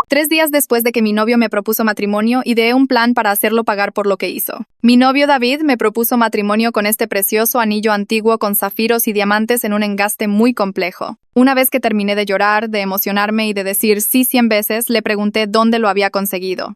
3 días después de que mi novio me propuso matrimonio, ideé un plan para hacerlo pagar por lo que hizo. Mi novio David me propuso matrimonio con este precioso anillo antiguo con zafiros y diamantes en un engaste muy complejo. Una vez que terminé de llorar, de emocionarme y de decir sí 100 veces, le pregunté dónde lo había conseguido.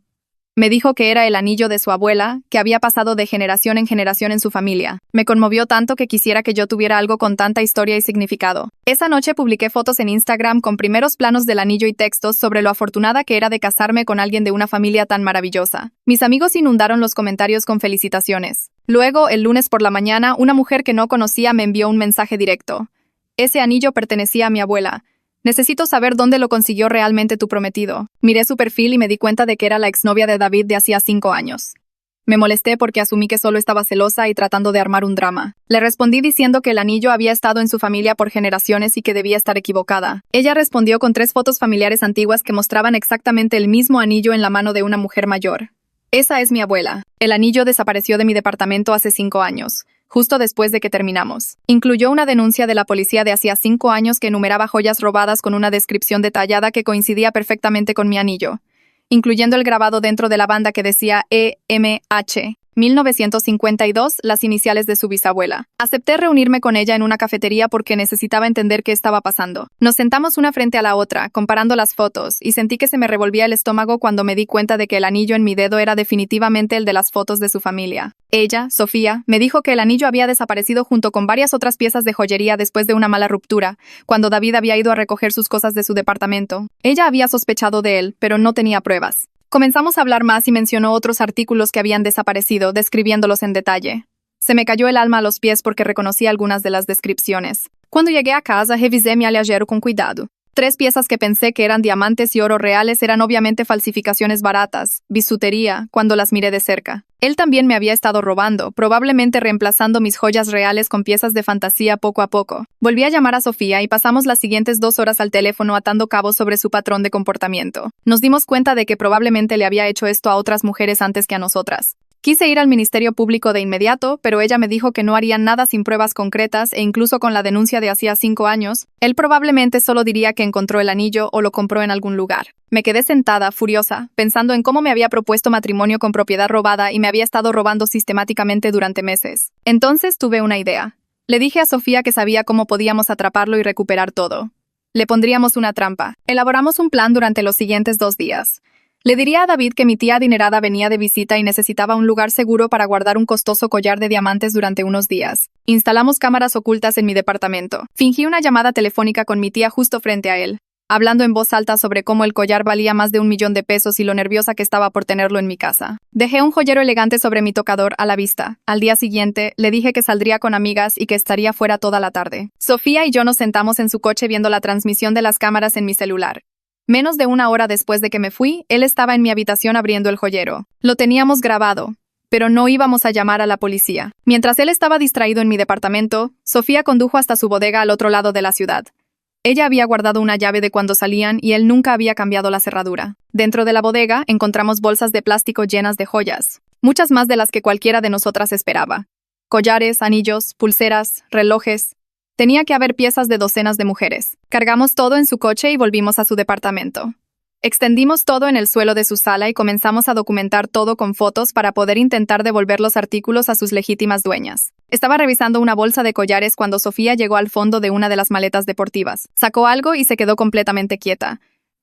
Me dijo que era el anillo de su abuela, que había pasado de generación en su familia. Me conmovió tanto que quisiera que yo tuviera algo con tanta historia y significado. Esa noche publiqué fotos en Instagram con primeros planos del anillo y textos sobre lo afortunada que era de casarme con alguien de una familia tan maravillosa. Mis amigos inundaron los comentarios con felicitaciones. Luego, el lunes por la mañana, una mujer que no conocía me envió un mensaje directo. Ese anillo pertenecía a mi abuela. Necesito saber dónde lo consiguió realmente tu prometido. Miré su perfil y me di cuenta de que era la exnovia de David de hacía 5 años. Me molesté porque asumí que solo estaba celosa y tratando de armar un drama. Le respondí diciendo que el anillo había estado en su familia por generaciones y que debía estar equivocada. Ella respondió con 3 fotos familiares antiguas que mostraban exactamente el mismo anillo en la mano de una mujer mayor. Esa es mi abuela. El anillo desapareció de mi departamento hace 5 años. Justo después de que terminamos. Incluyó una denuncia de la policía de hacía 5 años que enumeraba joyas robadas con una descripción detallada que coincidía perfectamente con mi anillo, incluyendo el grabado dentro de la banda que decía EMH. 1952, las iniciales de su bisabuela. Acepté reunirme con ella en una cafetería porque necesitaba entender qué estaba pasando. Nos sentamos una frente a la otra, comparando las fotos, y sentí que se me revolvía el estómago cuando me di cuenta de que el anillo en mi dedo era definitivamente el de las fotos de su familia. Ella, Sofía, me dijo que el anillo había desaparecido junto con varias otras piezas de joyería después de una mala ruptura, cuando David había ido a recoger sus cosas de su departamento. Ella había sospechado de él, pero no tenía pruebas. Comenzamos a hablar más y mencionó otros artículos que habían desaparecido, describiéndolos en detalle. Se me cayó el alma a los pies porque reconocí algunas de las descripciones. Cuando llegué a casa, revisé mi alajero con cuidado. 3 piezas que pensé que eran diamantes y oro reales eran obviamente falsificaciones baratas, bisutería, cuando las miré de cerca. Él también me había estado robando, probablemente reemplazando mis joyas reales con piezas de fantasía poco a poco. Volví a llamar a Sofía y pasamos las siguientes 2 horas al teléfono atando cabos sobre su patrón de comportamiento. Nos dimos cuenta de que probablemente le había hecho esto a otras mujeres antes que a nosotras. Quise ir al Ministerio Público de inmediato, pero ella me dijo que no harían nada sin pruebas concretas e incluso con la denuncia de hacía 5 años, él probablemente solo diría que encontró el anillo o lo compró en algún lugar. Me quedé sentada, furiosa, pensando en cómo me había propuesto matrimonio con propiedad robada y me había estado robando sistemáticamente durante meses. Entonces tuve una idea. Le dije a Sofía que sabía cómo podíamos atraparlo y recuperar todo. Le pondríamos una trampa. Elaboramos un plan durante los siguientes 2 días. Le diría a David que mi tía adinerada venía de visita y necesitaba un lugar seguro para guardar un costoso collar de diamantes durante unos días. Instalamos cámaras ocultas en mi departamento. Fingí una llamada telefónica con mi tía justo frente a él, hablando en voz alta sobre cómo el collar valía más de $1.000.000 y lo nerviosa que estaba por tenerlo en mi casa. Dejé un joyero elegante sobre mi tocador a la vista. Al día siguiente, le dije que saldría con amigas y que estaría fuera toda la tarde. Sofía y yo nos sentamos en su coche viendo la transmisión de las cámaras en mi celular. Menos de 1 hora después de que me fui, él estaba en mi habitación abriendo el joyero. Lo teníamos grabado, pero no íbamos a llamar a la policía. Mientras él estaba distraído en mi departamento, Sofía condujo hasta su bodega al otro lado de la ciudad. Ella había guardado una llave de cuando salían y él nunca había cambiado la cerradura. Dentro de la bodega encontramos bolsas de plástico llenas de joyas, muchas más de las que cualquiera de nosotras esperaba. Collares, anillos, pulseras, relojes. Tenía que haber piezas de docenas de mujeres. Cargamos todo en su coche y volvimos a su departamento. Extendimos todo en el suelo de su sala y comenzamos a documentar todo con fotos para poder intentar devolver los artículos a sus legítimas dueñas. Estaba revisando una bolsa de collares cuando Sofía llegó al fondo de una de las maletas deportivas. Sacó algo y se quedó completamente quieta.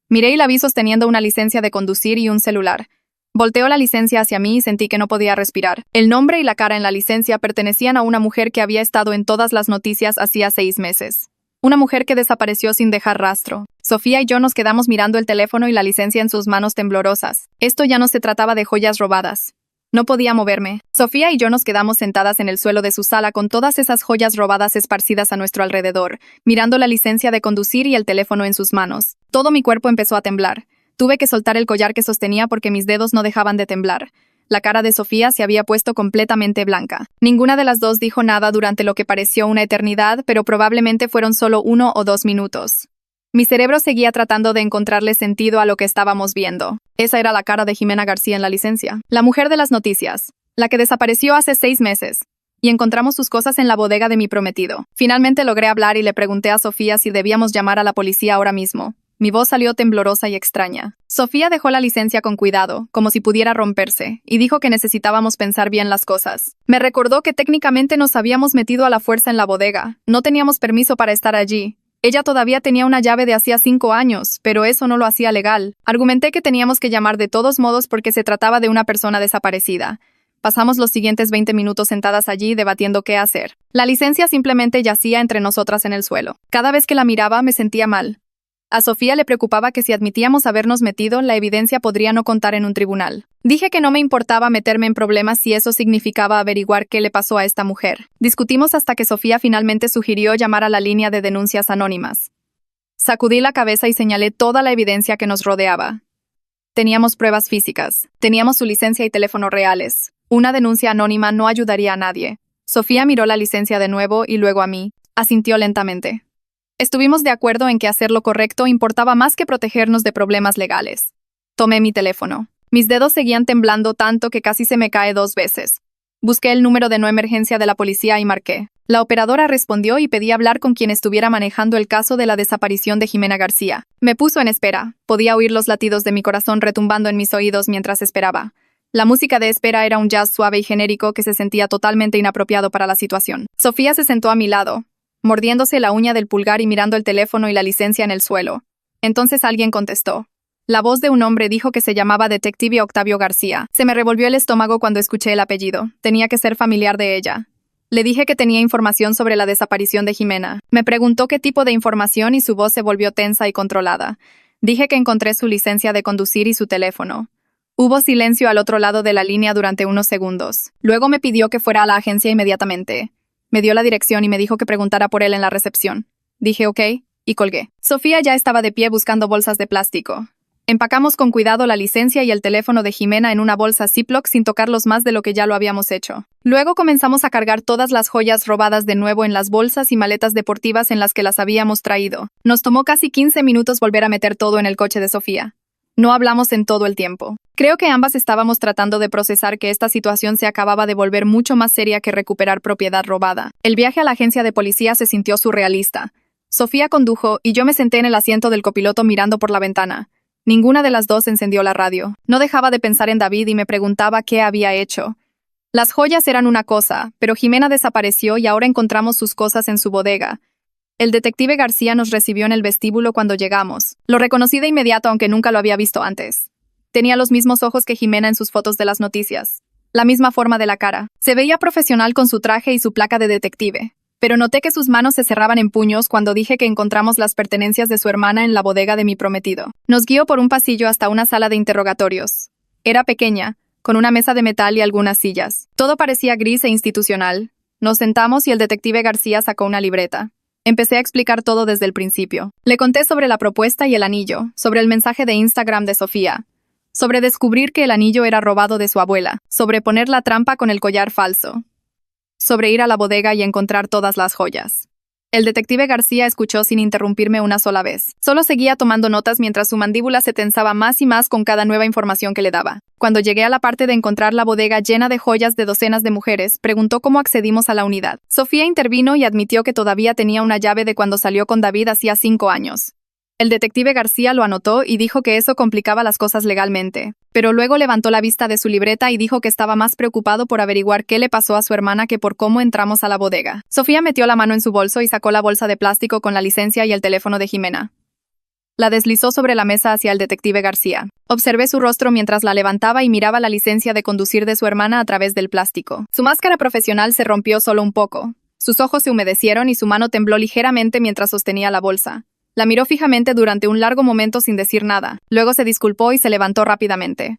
Miré y la vi sosteniendo una licencia de conducir y un celular. Volteó la licencia hacia mí y sentí que no podía respirar. El nombre y la cara en la licencia pertenecían a una mujer que había estado en todas las noticias hacía 6 meses. Una mujer que desapareció sin dejar rastro. Sofía y yo nos quedamos mirando el teléfono y la licencia en sus manos temblorosas. Esto ya no se trataba de joyas robadas. No podía moverme. Sofía y yo nos quedamos sentadas en el suelo de su sala con todas esas joyas robadas esparcidas a nuestro alrededor, mirando la licencia de conducir y el teléfono en sus manos. Todo mi cuerpo empezó a temblar. Tuve que soltar el collar que sostenía porque mis dedos no dejaban de temblar. La cara de Sofía se había puesto completamente blanca. Ninguna de las dos dijo nada durante lo que pareció una eternidad, pero probablemente fueron solo 1 o 2 minutos. Mi cerebro seguía tratando de encontrarle sentido a lo que estábamos viendo. Esa era la cara de Jimena García en la licencia. La mujer de las noticias. La que desapareció hace 6 meses. Y encontramos sus cosas en la bodega de mi prometido. Finalmente logré hablar y le pregunté a Sofía si debíamos llamar a la policía ahora mismo. Mi voz salió temblorosa y extraña. Sofía dejó la licencia con cuidado, como si pudiera romperse, y dijo que necesitábamos pensar bien las cosas. Me recordó que técnicamente nos habíamos metido a la fuerza en la bodega. No teníamos permiso para estar allí. Ella todavía tenía una llave de hacía 5 años, pero eso no lo hacía legal. Argumenté que teníamos que llamar de todos modos porque se trataba de una persona desaparecida. Pasamos los siguientes 20 minutos sentadas allí debatiendo qué hacer. La licencia simplemente yacía entre nosotras en el suelo. Cada vez que la miraba me sentía mal. A Sofía le preocupaba que si admitíamos habernos metido, la evidencia podría no contar en un tribunal. Dije que no me importaba meterme en problemas si eso significaba averiguar qué le pasó a esta mujer. Discutimos hasta que Sofía finalmente sugirió llamar a la línea de denuncias anónimas. Sacudí la cabeza y señalé toda la evidencia que nos rodeaba. Teníamos pruebas físicas. Teníamos su licencia y teléfono reales. Una denuncia anónima no ayudaría a nadie. Sofía miró la licencia de nuevo y luego a mí. Asintió lentamente. Estuvimos de acuerdo en que hacer lo correcto importaba más que protegernos de problemas legales. Tomé mi teléfono. Mis dedos seguían temblando tanto que casi se me cae 2 veces. Busqué el número de no emergencia de la policía y marqué. La operadora respondió y pedí hablar con quien estuviera manejando el caso de la desaparición de Jimena García. Me puso en espera. Podía oír los latidos de mi corazón retumbando en mis oídos mientras esperaba. La música de espera era un jazz suave y genérico que se sentía totalmente inapropiado para la situación. Sofía se sentó a mi lado, mordiéndose la uña del pulgar y mirando el teléfono y la licencia en el suelo. Entonces alguien contestó. La voz de un hombre dijo que se llamaba Detective Octavio García. Se me revolvió el estómago cuando escuché el apellido. Tenía que ser familiar de ella. Le dije que tenía información sobre la desaparición de Jimena. Me preguntó qué tipo de información y su voz se volvió tensa y controlada. Dije que encontré su licencia de conducir y su teléfono. Hubo silencio al otro lado de la línea durante unos segundos. Luego me pidió que fuera a la agencia inmediatamente. Me dio la dirección y me dijo que preguntara por él en la recepción. Dije ok, y colgué. Sofía ya estaba de pie buscando bolsas de plástico. Empacamos con cuidado la licencia y el teléfono de Jimena en una bolsa Ziploc sin tocarlos más de lo que ya lo habíamos hecho. Luego comenzamos a cargar todas las joyas robadas de nuevo en las bolsas y maletas deportivas en las que las habíamos traído. Nos tomó casi 15 minutos volver a meter todo en el coche de Sofía. No hablamos en todo el tiempo. Creo que ambas estábamos tratando de procesar que esta situación se acababa de volver mucho más seria que recuperar propiedad robada. El viaje a la agencia de policía se sintió surrealista. Sofía condujo y yo me senté en el asiento del copiloto mirando por la ventana. Ninguna de las dos encendió la radio. No dejaba de pensar en David y me preguntaba qué había hecho. Las joyas eran una cosa, pero Jimena desapareció y ahora encontramos sus cosas en su bodega. El detective García nos recibió en el vestíbulo cuando llegamos. Lo reconocí de inmediato aunque nunca lo había visto antes. Tenía los mismos ojos que Jimena en sus fotos de las noticias. La misma forma de la cara. Se veía profesional con su traje y su placa de detective. Pero noté que sus manos se cerraban en puños cuando dije que encontramos las pertenencias de su hermana en la bodega de mi prometido. Nos guió por un pasillo hasta una sala de interrogatorios. Era pequeña, con una mesa de metal y algunas sillas. Todo parecía gris e institucional. Nos sentamos y el detective García sacó una libreta. Empecé a explicar todo desde el principio. Le conté sobre la propuesta y el anillo, sobre el mensaje de Instagram de Sofía, sobre descubrir que el anillo era robado de su abuela, sobre poner la trampa con el collar falso, sobre ir a la bodega y encontrar todas las joyas. El detective García escuchó sin interrumpirme una sola vez. Solo seguía tomando notas mientras su mandíbula se tensaba más y más con cada nueva información que le daba. Cuando llegué a la parte de encontrar la bodega llena de joyas de docenas de mujeres, preguntó cómo accedimos a la unidad. Sofía intervino y admitió que todavía tenía una llave de cuando salió con David hacía 5 años. El detective García lo anotó y dijo que eso complicaba las cosas legalmente. Pero luego levantó la vista de su libreta y dijo que estaba más preocupado por averiguar qué le pasó a su hermana que por cómo entramos a la bodega. Sofía metió la mano en su bolso y sacó la bolsa de plástico con la licencia y el teléfono de Jimena. La deslizó sobre la mesa hacia el detective García. Observé su rostro mientras la levantaba y miraba la licencia de conducir de su hermana a través del plástico. Su máscara profesional se rompió solo un poco. Sus ojos se humedecieron y su mano tembló ligeramente mientras sostenía la bolsa. La miró fijamente durante un largo momento sin decir nada. Luego se disculpó y se levantó rápidamente.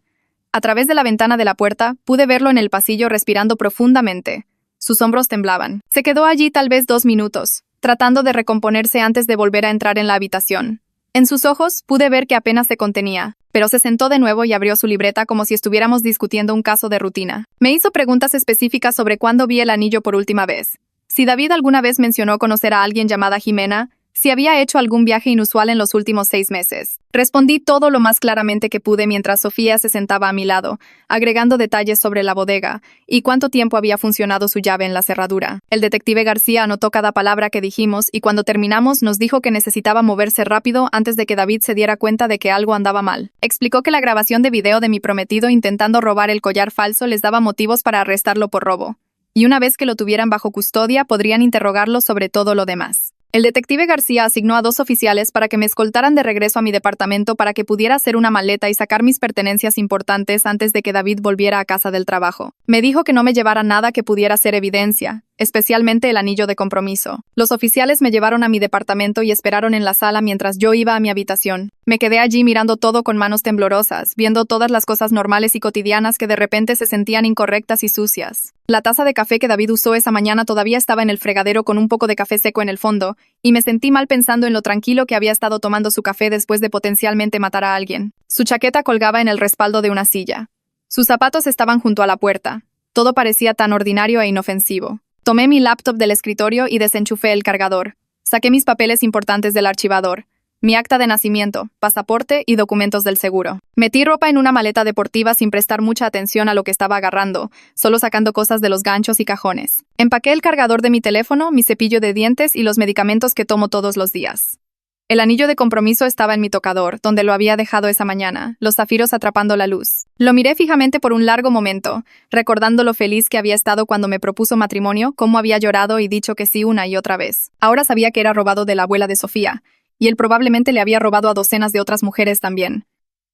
A través de la ventana de la puerta, pude verlo en el pasillo respirando profundamente. Sus hombros temblaban. Se quedó allí tal vez 2 minutos, tratando de recomponerse antes de volver a entrar en la habitación. En sus ojos, pude ver que apenas se contenía, pero se sentó de nuevo y abrió su libreta como si estuviéramos discutiendo un caso de rutina. Me hizo preguntas específicas sobre cuándo vi el anillo por última vez. Si David alguna vez mencionó conocer a alguien llamada Jimena, si había hecho algún viaje inusual en los últimos 6 meses. Respondí todo lo más claramente que pude mientras Sofía se sentaba a mi lado, agregando detalles sobre la bodega y cuánto tiempo había funcionado su llave en la cerradura. El detective García anotó cada palabra que dijimos y cuando terminamos nos dijo que necesitaba moverse rápido antes de que David se diera cuenta de que algo andaba mal. Explicó que la grabación de video de mi prometido intentando robar el collar falso les daba motivos para arrestarlo por robo, y una vez que lo tuvieran bajo custodia podrían interrogarlo sobre todo lo demás. El detective García asignó a 2 oficiales para que me escoltaran de regreso a mi departamento para que pudiera hacer una maleta y sacar mis pertenencias importantes antes de que David volviera a casa del trabajo. Me dijo que no me llevara nada que pudiera ser evidencia, especialmente el anillo de compromiso. Los oficiales me llevaron a mi departamento y esperaron en la sala mientras yo iba a mi habitación. Me quedé allí mirando todo con manos temblorosas, viendo todas las cosas normales y cotidianas que de repente se sentían incorrectas y sucias. La taza de café que David usó esa mañana todavía estaba en el fregadero con un poco de café seco en el fondo, y me sentí mal pensando en lo tranquilo que había estado tomando su café después de potencialmente matar a alguien. Su chaqueta colgaba en el respaldo de una silla. Sus zapatos estaban junto a la puerta. Todo parecía tan ordinario e inofensivo. Tomé mi laptop del escritorio y desenchufé el cargador. Saqué mis papeles importantes del archivador, mi acta de nacimiento, pasaporte y documentos del seguro. Metí ropa en una maleta deportiva sin prestar mucha atención a lo que estaba agarrando, solo sacando cosas de los ganchos y cajones. Empaqué el cargador de mi teléfono, mi cepillo de dientes y los medicamentos que tomo todos los días. El anillo de compromiso estaba en mi tocador, donde lo había dejado esa mañana, los zafiros atrapando la luz. Lo miré fijamente por un largo momento, recordando lo feliz que había estado cuando me propuso matrimonio, cómo había llorado y dicho que sí una y otra vez. Ahora sabía que era robado de la abuela de Sofía, y él probablemente le había robado a docenas de otras mujeres también.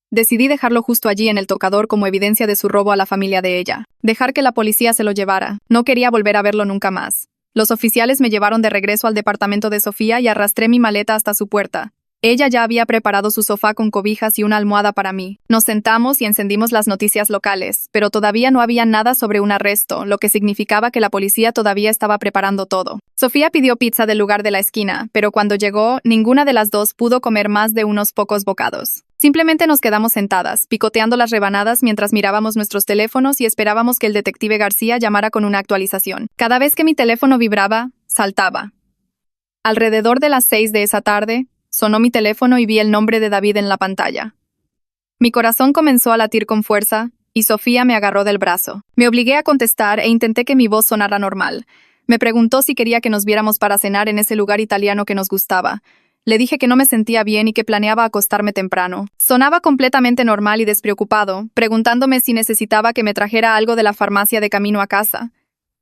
Decidí dejarlo justo allí en el tocador como evidencia de su robo a la familia de ella. Dejar que la policía se lo llevara. No quería volver a verlo nunca más. Los oficiales me llevaron de regreso al departamento de Sofía y arrastré mi maleta hasta su puerta. Ella ya había preparado su sofá con cobijas y una almohada para mí. Nos sentamos y encendimos las noticias locales, pero todavía no había nada sobre un arresto, lo que significaba que la policía todavía estaba preparando todo. Sofía pidió pizza del lugar de la esquina, pero cuando llegó, ninguna de las dos pudo comer más de unos pocos bocados. Simplemente nos quedamos sentadas, picoteando las rebanadas mientras mirábamos nuestros teléfonos y esperábamos que el detective García llamara con una actualización. Cada vez que mi teléfono vibraba, saltaba. Alrededor de las 6 de esa tarde, sonó mi teléfono y vi el nombre de David en la pantalla. Mi corazón comenzó a latir con fuerza y Sofía me agarró del brazo. Me obligué a contestar e intenté que mi voz sonara normal. Me preguntó si quería que nos viéramos para cenar en ese lugar italiano que nos gustaba. Le dije que no me sentía bien y que planeaba acostarme temprano. Sonaba completamente normal y despreocupado, preguntándome si necesitaba que me trajera algo de la farmacia de camino a casa.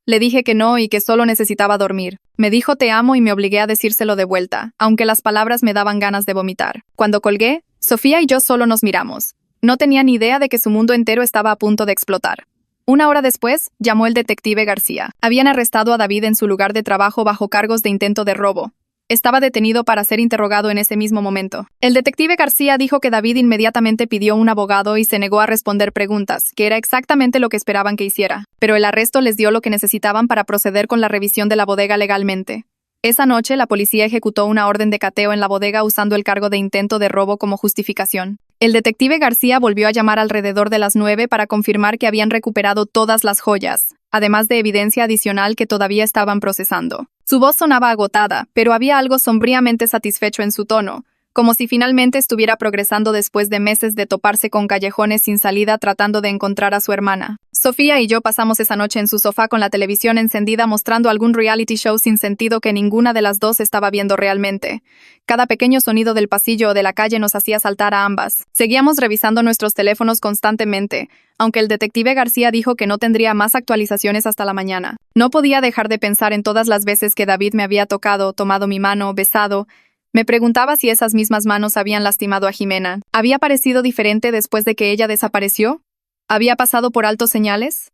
Le dije que no y que solo necesitaba dormir. Me dijo te amo y me obligué a decírselo de vuelta, aunque las palabras me daban ganas de vomitar. Cuando colgué, Sofía y yo solo nos miramos. No tenía ni idea de que su mundo entero estaba a punto de explotar. Una hora después, llamó el detective García. Habían arrestado a David en su lugar de trabajo bajo cargos de intento de robo. Estaba detenido para ser interrogado en ese mismo momento. El detective García dijo que David inmediatamente pidió un abogado y se negó a responder preguntas, que era exactamente lo que esperaban que hiciera. Pero el arresto les dio lo que necesitaban para proceder con la revisión de la bodega legalmente. Esa noche, la policía ejecutó una orden de cateo en la bodega usando el cargo de intento de robo como justificación. El detective García volvió a llamar alrededor de las 9 para confirmar que habían recuperado todas las joyas, además de evidencia adicional que todavía estaban procesando. Su voz sonaba agotada, pero había algo sombríamente satisfecho en su tono, como si finalmente estuviera progresando después de meses de toparse con callejones sin salida tratando de encontrar a su hermana. Sofía y yo pasamos esa noche en su sofá con la televisión encendida mostrando algún reality show sin sentido que ninguna de las dos estaba viendo realmente. Cada pequeño sonido del pasillo o de la calle nos hacía saltar a ambas. Seguíamos revisando nuestros teléfonos constantemente, aunque el detective García dijo que no tendría más actualizaciones hasta la mañana. No podía dejar de pensar en todas las veces que David me había tocado, tomado mi mano, besado. Me preguntaba si esas mismas manos habían lastimado a Jimena. ¿Había parecido diferente después de que ella desapareció? ¿Había pasado por alto señales?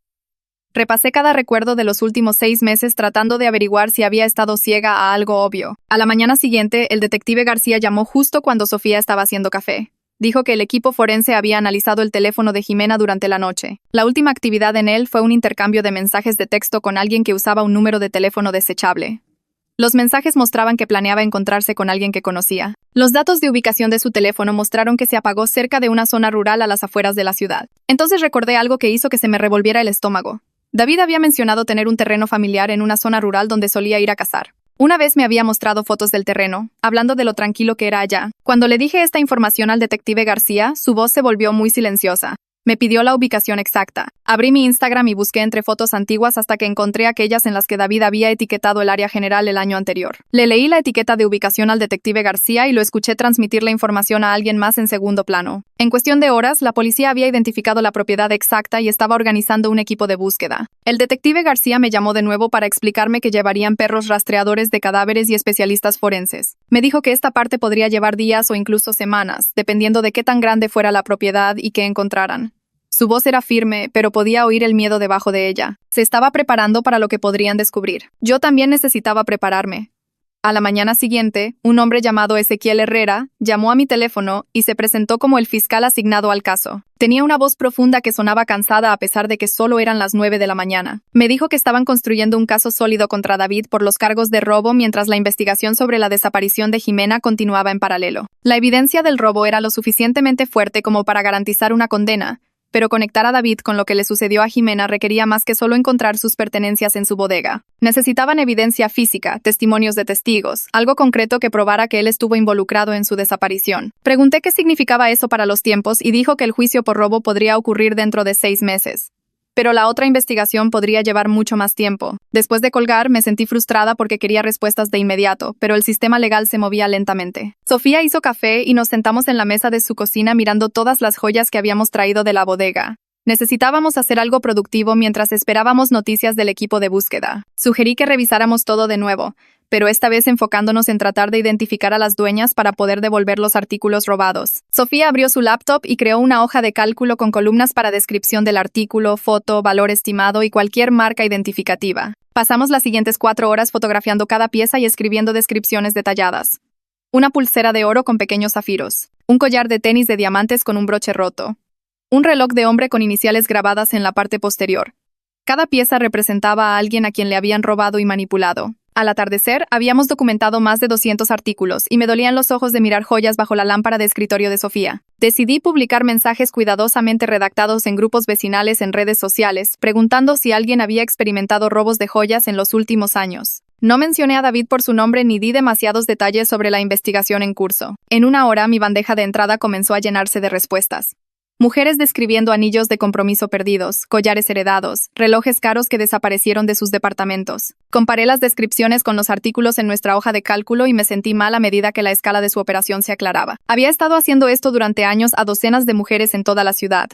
Repasé cada recuerdo de los últimos 6 meses tratando de averiguar si había estado ciega a algo obvio. A la mañana siguiente, el detective García llamó justo cuando Sofía estaba haciendo café. Dijo que el equipo forense había analizado el teléfono de Jimena durante la noche. La última actividad en él fue un intercambio de mensajes de texto con alguien que usaba un número de teléfono desechable. Los mensajes mostraban que planeaba encontrarse con alguien que conocía. Los datos de ubicación de su teléfono mostraron que se apagó cerca de una zona rural a las afueras de la ciudad. Entonces recordé algo que hizo que se me revolviera el estómago. David había mencionado tener un terreno familiar en una zona rural donde solía ir a cazar. Una vez me había mostrado fotos del terreno, hablando de lo tranquilo que era allá. Cuando le dije esta información al detective García, su voz se volvió muy silenciosa. Me pidió la ubicación exacta. Abrí mi Instagram y busqué entre fotos antiguas hasta que encontré aquellas en las que David había etiquetado el área general el año anterior. Le leí la etiqueta de ubicación al detective García y lo escuché transmitir la información a alguien más en segundo plano. En cuestión de horas, la policía había identificado la propiedad exacta y estaba organizando un equipo de búsqueda. El detective García me llamó de nuevo para explicarme que llevarían perros rastreadores de cadáveres y especialistas forenses. Me dijo que esta parte podría llevar días o incluso semanas, dependiendo de qué tan grande fuera la propiedad y qué encontraran. Su voz era firme, pero podía oír el miedo debajo de ella. Se estaba preparando para lo que podrían descubrir. Yo también necesitaba prepararme. A la mañana siguiente, un hombre llamado Ezequiel Herrera llamó a mi teléfono y se presentó como el fiscal asignado al caso. Tenía una voz profunda que sonaba cansada a pesar de que solo eran las 9 de la mañana. Me dijo que estaban construyendo un caso sólido contra David por los cargos de robo mientras la investigación sobre la desaparición de Jimena continuaba en paralelo. La evidencia del robo era lo suficientemente fuerte como para garantizar una condena, pero conectar a David con lo que le sucedió a Jimena requería más que solo encontrar sus pertenencias en su bodega. Necesitaban evidencia física, testimonios de testigos, algo concreto que probara que él estuvo involucrado en su desaparición. Pregunté qué significaba eso para los tiempos y dijo que el juicio por robo podría ocurrir dentro de 6 meses. Pero la otra investigación podría llevar mucho más tiempo. Después de colgar, me sentí frustrada porque quería respuestas de inmediato, pero el sistema legal se movía lentamente. Sofía hizo café y nos sentamos en la mesa de su cocina mirando todas las joyas que habíamos traído de la bodega. Necesitábamos hacer algo productivo mientras esperábamos noticias del equipo de búsqueda. Sugerí que revisáramos todo de nuevo, pero esta vez enfocándonos en tratar de identificar a las dueñas para poder devolver los artículos robados. Sofía abrió su laptop y creó una hoja de cálculo con columnas para descripción del artículo, foto, valor estimado y cualquier marca identificativa. Pasamos las siguientes 4 horas fotografiando cada pieza y escribiendo descripciones detalladas. Una pulsera de oro con pequeños zafiros. Un collar de tenis de diamantes con un broche roto. Un reloj de hombre con iniciales grabadas en la parte posterior. Cada pieza representaba a alguien a quien le habían robado y manipulado. Al atardecer, habíamos documentado más de 200 artículos y me dolían los ojos de mirar joyas bajo la lámpara de escritorio de Sofía. Decidí publicar mensajes cuidadosamente redactados en grupos vecinales en redes sociales, preguntando si alguien había experimentado robos de joyas en los últimos años. No mencioné a David por su nombre ni di demasiados detalles sobre la investigación en curso. En una hora, mi bandeja de entrada comenzó a llenarse de respuestas. Mujeres describiendo anillos de compromiso perdidos, collares heredados, relojes caros que desaparecieron de sus departamentos. Comparé las descripciones con los artículos en nuestra hoja de cálculo y me sentí mal a medida que la escala de su operación se aclaraba. Había estado haciendo esto durante años a docenas de mujeres en toda la ciudad.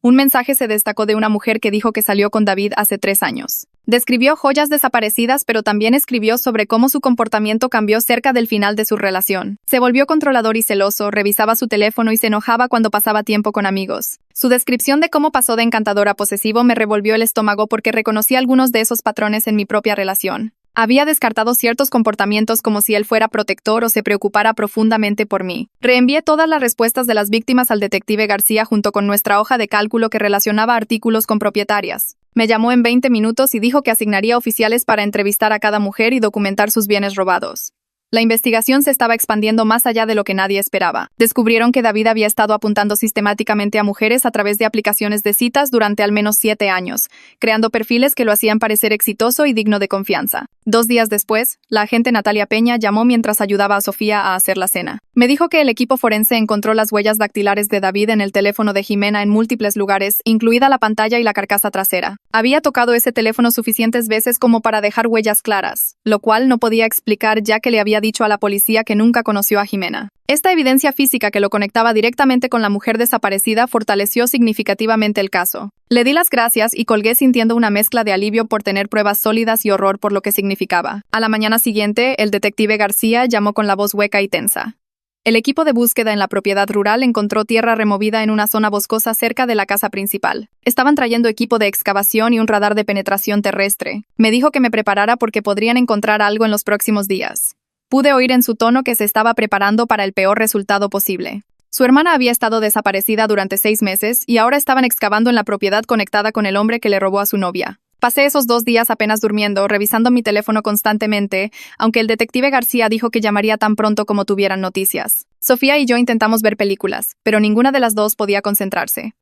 Un mensaje se destacó de una mujer que dijo que salió con David hace 3 años. Describió joyas desaparecidas, pero también escribió sobre cómo su comportamiento cambió cerca del final de su relación. Se volvió controlador y celoso, revisaba su teléfono y se enojaba cuando pasaba tiempo con amigos. Su descripción de cómo pasó de encantador a posesivo me revolvió el estómago porque reconocí algunos de esos patrones en mi propia relación. Había descartado ciertos comportamientos como si él fuera protector o se preocupara profundamente por mí. Reenvié todas las respuestas de las víctimas al detective García junto con nuestra hoja de cálculo que relacionaba artículos con propietarias. Me llamó en 20 minutos y dijo que asignaría oficiales para entrevistar a cada mujer y documentar sus bienes robados. La investigación se estaba expandiendo más allá de lo que nadie esperaba. Descubrieron que David había estado apuntando sistemáticamente a mujeres a través de aplicaciones de citas durante al menos 7 años, creando perfiles que lo hacían parecer exitoso y digno de confianza. 2 días después, la agente Natalia Peña llamó mientras ayudaba a Sofía a hacer la cena. Me dijo que el equipo forense encontró las huellas dactilares de David en el teléfono de Jimena en múltiples lugares, incluida la pantalla y la carcasa trasera. Había tocado ese teléfono suficientes veces como para dejar huellas claras, lo cual no podía explicar ya que le había dicho a la policía que nunca conoció a Jimena. Esta evidencia física que lo conectaba directamente con la mujer desaparecida fortaleció significativamente el caso. Le di las gracias y colgué sintiendo una mezcla de alivio por tener pruebas sólidas y horror por lo que significaba. A la mañana siguiente, el detective García llamó con la voz hueca y tensa. El equipo de búsqueda en la propiedad rural encontró tierra removida en una zona boscosa cerca de la casa principal. Estaban trayendo equipo de excavación y un radar de penetración terrestre. Me dijo que me preparara porque podrían encontrar algo en los próximos días. Pude oír en su tono que se estaba preparando para el peor resultado posible. Su hermana había estado desaparecida durante 6 meses y ahora estaban excavando en la propiedad conectada con el hombre que le robó a su novia. Pasé esos 2 días apenas durmiendo, revisando mi teléfono constantemente, aunque el detective García dijo que llamaría tan pronto como tuvieran noticias. Sofía y yo intentamos ver películas, pero ninguna de las dos podía concentrarse.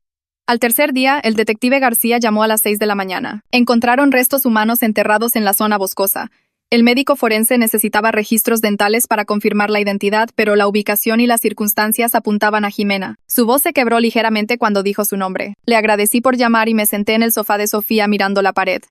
Al tercer día, el detective García llamó a las 6 de la mañana. Encontraron restos humanos enterrados en la zona boscosa. El médico forense necesitaba registros dentales para confirmar la identidad, pero la ubicación y las circunstancias apuntaban a Jimena. Su voz se quebró ligeramente cuando dijo su nombre. Le agradecí por llamar y me senté en el sofá de Sofía mirando la pared.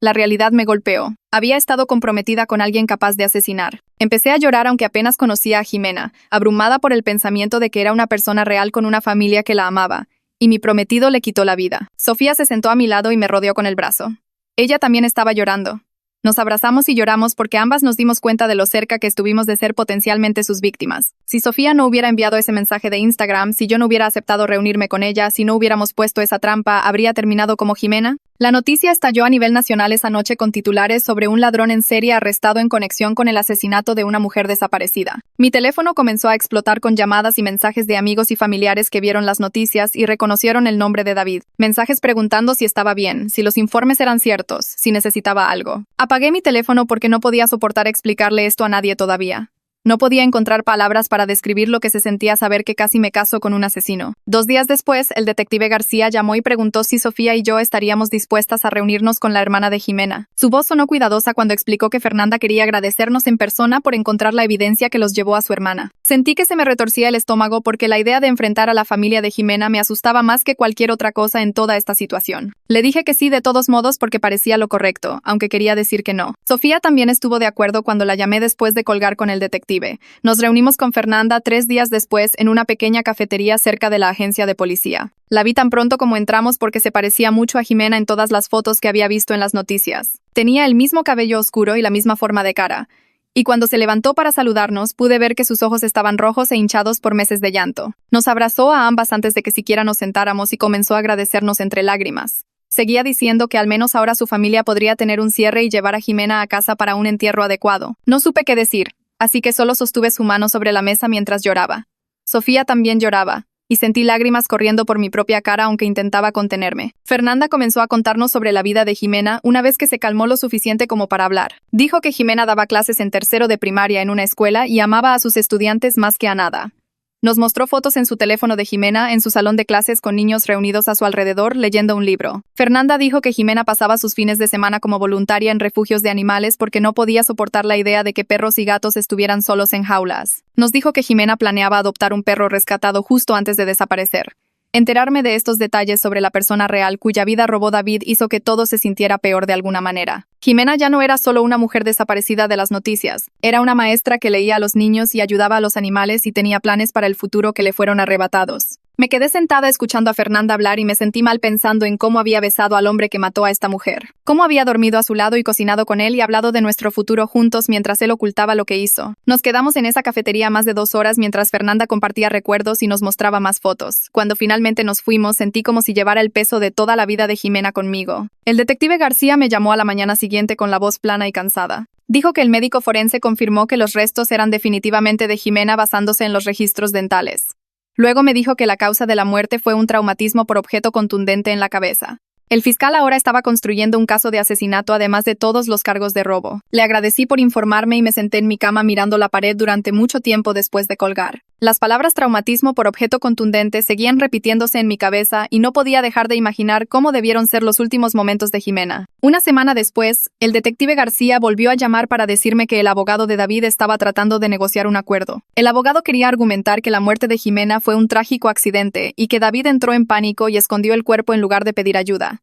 La realidad me golpeó. Había estado comprometida con alguien capaz de asesinar. Empecé a llorar aunque apenas conocía a Jimena, abrumada por el pensamiento de que era una persona real con una familia que la amaba. Y mi prometido le quitó la vida. Sofía se sentó a mi lado y me rodeó con el brazo. Ella también estaba llorando. Nos abrazamos y lloramos porque ambas nos dimos cuenta de lo cerca que estuvimos de ser potencialmente sus víctimas. Si Sofía no hubiera enviado ese mensaje de Instagram, si yo no hubiera aceptado reunirme con ella, si no hubiéramos puesto esa trampa, ¿habría terminado como Jimena? La noticia estalló a nivel nacional esa noche con titulares sobre un ladrón en serie arrestado en conexión con el asesinato de una mujer desaparecida. Mi teléfono comenzó a explotar con llamadas y mensajes de amigos y familiares que vieron las noticias y reconocieron el nombre de David. Mensajes preguntando si estaba bien, si los informes eran ciertos, si necesitaba algo. Apagué mi teléfono porque no podía soportar explicarle esto a nadie todavía. No podía encontrar palabras para describir lo que se sentía saber que casi me caso con un asesino. 2 días después, el detective García llamó y preguntó si Sofía y yo estaríamos dispuestas a reunirnos con la hermana de Jimena. Su voz sonó cuidadosa cuando explicó que Fernanda quería agradecernos en persona por encontrar la evidencia que los llevó a su hermana. Sentí que se me retorcía el estómago porque la idea de enfrentar a la familia de Jimena me asustaba más que cualquier otra cosa en toda esta situación. Le dije que sí de todos modos porque parecía lo correcto, aunque quería decir que no. Sofía también estuvo de acuerdo cuando la llamé después de colgar con el detective. Nos reunimos con Fernanda 3 días después en una pequeña cafetería cerca de la agencia de policía. La vi tan pronto como entramos porque se parecía mucho a Jimena en todas las fotos que había visto en las noticias. Tenía el mismo cabello oscuro y la misma forma de cara. Y cuando se levantó para saludarnos, pude ver que sus ojos estaban rojos e hinchados por meses de llanto. Nos abrazó a ambas antes de que siquiera nos sentáramos y comenzó a agradecernos entre lágrimas. Seguía diciendo que al menos ahora su familia podría tener un cierre y llevar a Jimena a casa para un entierro adecuado. No supe qué decir. Así que solo sostuve su mano sobre la mesa mientras lloraba. Sofía también lloraba, y sentí lágrimas corriendo por mi propia cara aunque intentaba contenerme. Fernanda comenzó a contarnos sobre la vida de Jimena una vez que se calmó lo suficiente como para hablar. Dijo que Jimena daba clases en tercero de primaria en una escuela y amaba a sus estudiantes más que a nada. Nos mostró fotos en su teléfono de Jimena en su salón de clases con niños reunidos a su alrededor leyendo un libro. Fernanda dijo que Jimena pasaba sus fines de semana como voluntaria en refugios de animales porque no podía soportar la idea de que perros y gatos estuvieran solos en jaulas. Nos dijo que Jimena planeaba adoptar un perro rescatado justo antes de desaparecer. Enterarme de estos detalles sobre la persona real cuya vida robó David hizo que todo se sintiera peor de alguna manera. Jimena ya no era solo una mujer desaparecida de las noticias, era una maestra que leía a los niños y ayudaba a los animales y tenía planes para el futuro que le fueron arrebatados. Me quedé sentada escuchando a Fernanda hablar y me sentí mal pensando en cómo había besado al hombre que mató a esta mujer. Cómo había dormido a su lado y cocinado con él y hablado de nuestro futuro juntos mientras él ocultaba lo que hizo. Nos quedamos en esa cafetería más de 2 horas mientras Fernanda compartía recuerdos y nos mostraba más fotos. Cuando finalmente nos fuimos, sentí como si llevara el peso de toda la vida de Jimena conmigo. El detective García me llamó a la mañana siguiente con la voz plana y cansada. Dijo que el médico forense confirmó que los restos eran definitivamente de Jimena basándose en los registros dentales. Luego me dijo que la causa de la muerte fue un traumatismo por objeto contundente en la cabeza. El fiscal ahora estaba construyendo un caso de asesinato además de todos los cargos de robo. Le agradecí por informarme y me senté en mi cama mirando la pared durante mucho tiempo después de colgar. Las palabras traumatismo por objeto contundente seguían repitiéndose en mi cabeza y no podía dejar de imaginar cómo debieron ser los últimos momentos de Jimena. Una semana después, el detective García volvió a llamar para decirme que el abogado de David estaba tratando de negociar un acuerdo. El abogado quería argumentar que la muerte de Jimena fue un trágico accidente y que David entró en pánico y escondió el cuerpo en lugar de pedir ayuda.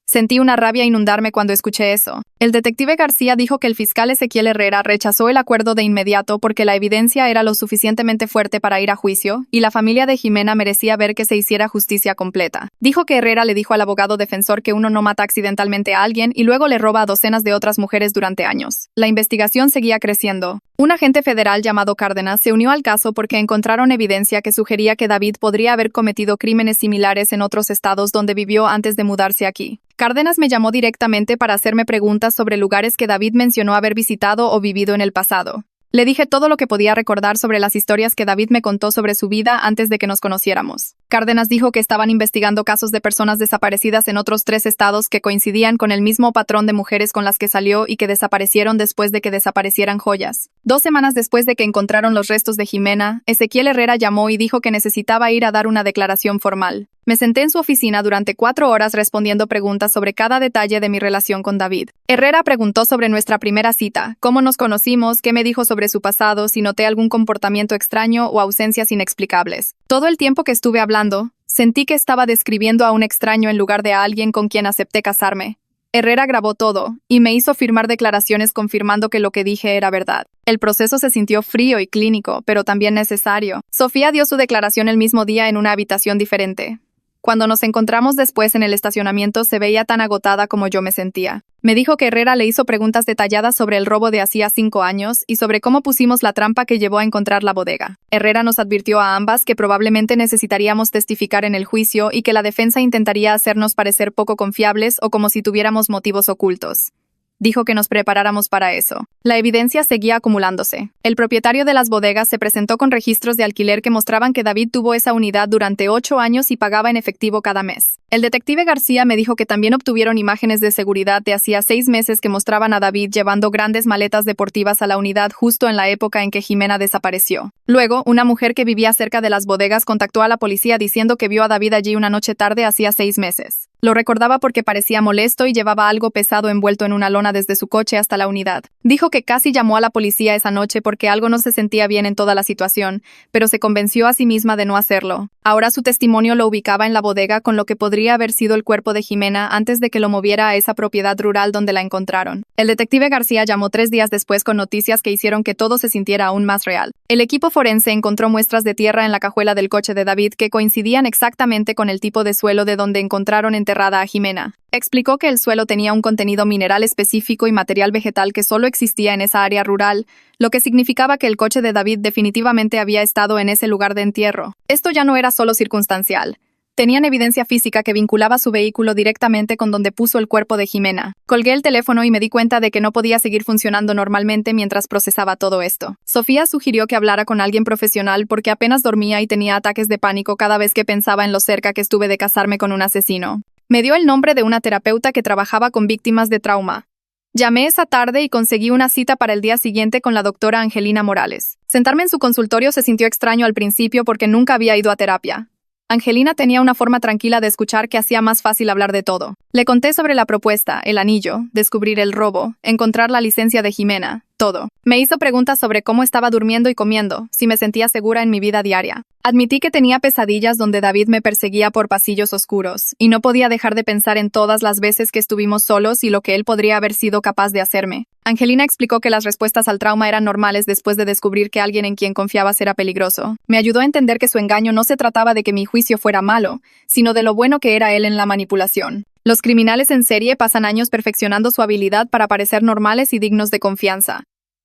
Sentí una rabia inundarme cuando escuché eso. El detective García dijo que el fiscal Ezequiel Herrera rechazó el acuerdo de inmediato porque la evidencia era lo suficientemente fuerte para ir a juicio, y la familia de Jimena merecía ver que se hiciera justicia completa. Dijo que Herrera le dijo al abogado defensor que uno no mata accidentalmente a alguien y luego le roba a docenas de otras mujeres durante años. La investigación seguía creciendo. Un agente federal llamado Cárdenas se unió al caso porque encontraron evidencia que sugería que David podría haber cometido crímenes similares en otros estados donde vivió antes de mudarse aquí. Cárdenas me llamó directamente para hacerme preguntas sobre lugares que David mencionó haber visitado o vivido en el pasado. Le dije todo lo que podía recordar sobre las historias que David me contó sobre su vida antes de que nos conociéramos. Cárdenas dijo que estaban investigando casos de personas desaparecidas en otros 3 estados que coincidían con el mismo patrón de mujeres con las que salió y que desaparecieron después de que desaparecieran joyas. 2 semanas después de que encontraron los restos de Jimena, Ezequiel Herrera llamó y dijo que necesitaba ir a dar una declaración formal. Me senté en su oficina durante 4 horas respondiendo preguntas sobre cada detalle de mi relación con David. Herrera preguntó sobre nuestra primera cita, cómo nos conocimos, qué me dijo sobre su pasado, si noté algún comportamiento extraño o ausencias inexplicables. Todo el tiempo que estuve hablando, sentí que estaba describiendo a un extraño en lugar de a alguien con quien acepté casarme. Herrera grabó todo y me hizo firmar declaraciones confirmando que lo que dije era verdad. El proceso se sintió frío y clínico, pero también necesario. Sofía dio su declaración el mismo día en una habitación diferente. Cuando nos encontramos después en el estacionamiento se veía tan agotada como yo me sentía. Me dijo que Herrera le hizo preguntas detalladas sobre el robo de hacía 5 años y sobre cómo pusimos la trampa que llevó a encontrar la bodega. Herrera nos advirtió a ambas que probablemente necesitaríamos testificar en el juicio y que la defensa intentaría hacernos parecer poco confiables o como si tuviéramos motivos ocultos. Dijo que nos preparáramos para eso. La evidencia seguía acumulándose. El propietario de las bodegas se presentó con registros de alquiler que mostraban que David tuvo esa unidad durante 8 años y pagaba en efectivo cada mes. El detective García me dijo que también obtuvieron imágenes de seguridad de hacía 6 meses que mostraban a David llevando grandes maletas deportivas a la unidad justo en la época en que Jimena desapareció. Luego, una mujer que vivía cerca de las bodegas contactó a la policía diciendo que vio a David allí una noche tarde hacía 6 meses. Lo recordaba porque parecía molesto y llevaba algo pesado envuelto en una lona desde su coche hasta la unidad. Dijo que casi llamó a la policía esa noche porque algo no se sentía bien en toda la situación, pero se convenció a sí misma de no hacerlo. Ahora su testimonio lo ubicaba en la bodega con lo que podría haber sido el cuerpo de Jimena antes de que lo moviera a esa propiedad rural donde la encontraron. El detective García llamó 3 días después con noticias que hicieron que todo se sintiera aún más real. El equipo forense encontró muestras de tierra en la cajuela del coche de David que coincidían exactamente con el tipo de suelo de donde encontraron enterrada a Jimena. Explicó que el suelo tenía un contenido mineral específico y material vegetal que solo existía en esa área rural, lo que significaba que el coche de David definitivamente había estado en ese lugar de entierro. Esto ya no era solo circunstancial. Tenían evidencia física que vinculaba su vehículo directamente con donde puso el cuerpo de Jimena. Colgué el teléfono y me di cuenta de que no podía seguir funcionando normalmente mientras procesaba todo esto. Sofía sugirió que hablara con alguien profesional porque apenas dormía y tenía ataques de pánico cada vez que pensaba en lo cerca que estuve de casarme con un asesino. Me dio el nombre de una terapeuta que trabajaba con víctimas de trauma. Llamé esa tarde y conseguí una cita para el día siguiente con la doctora Angelina Morales. Sentarme en su consultorio se sintió extraño al principio porque nunca había ido a terapia. Angelina tenía una forma tranquila de escuchar que hacía más fácil hablar de todo. Le conté sobre la propuesta, el anillo, descubrir el robo, encontrar la licencia de Jimena, todo. Me hizo preguntas sobre cómo estaba durmiendo y comiendo, si me sentía segura en mi vida diaria. Admití que tenía pesadillas donde David me perseguía por pasillos oscuros, y no podía dejar de pensar en todas las veces que estuvimos solos y lo que él podría haber sido capaz de hacerme. Angelina explicó que las respuestas al trauma eran normales después de descubrir que alguien en quien confiabas era peligroso. Me ayudó a entender que su engaño no se trataba de que mi juicio fuera malo, sino de lo bueno que era él en la manipulación. Los criminales en serie pasan años perfeccionando su habilidad para parecer normales y dignos de confianza.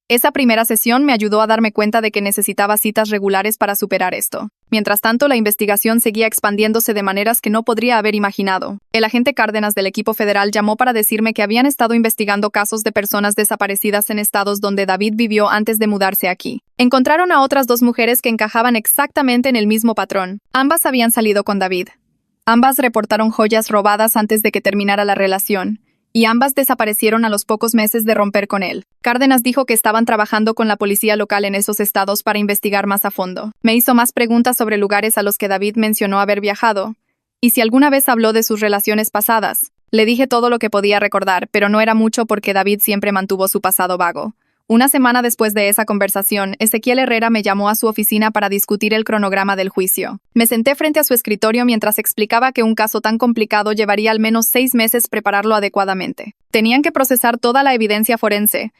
Esa primera sesión me ayudó a darme cuenta de que necesitaba citas regulares para superar esto. Mientras tanto, la investigación seguía expandiéndose de maneras que no podría haber imaginado. El agente Cárdenas del equipo federal llamó para decirme que habían estado investigando casos de personas desaparecidas en estados donde David vivió antes de mudarse aquí. Encontraron a otras 2 mujeres que encajaban exactamente en el mismo patrón. Ambas habían salido con David. Ambas reportaron joyas robadas antes de que terminara la relación, y ambas desaparecieron a los pocos meses de romper con él. Cárdenas dijo que estaban trabajando con la policía local en esos estados para investigar más a fondo. Me hizo más preguntas sobre lugares a los que David mencionó haber viajado, y si alguna vez habló de sus relaciones pasadas. Le dije todo lo que podía recordar, pero no era mucho porque David siempre mantuvo su pasado vago. Una semana después de esa conversación, Ezequiel Herrera me llamó a su oficina para discutir el cronograma del juicio. Me senté frente a su escritorio mientras explicaba que un caso tan complicado llevaría al menos 6 meses prepararlo adecuadamente. Tenían que procesar toda la evidencia forense,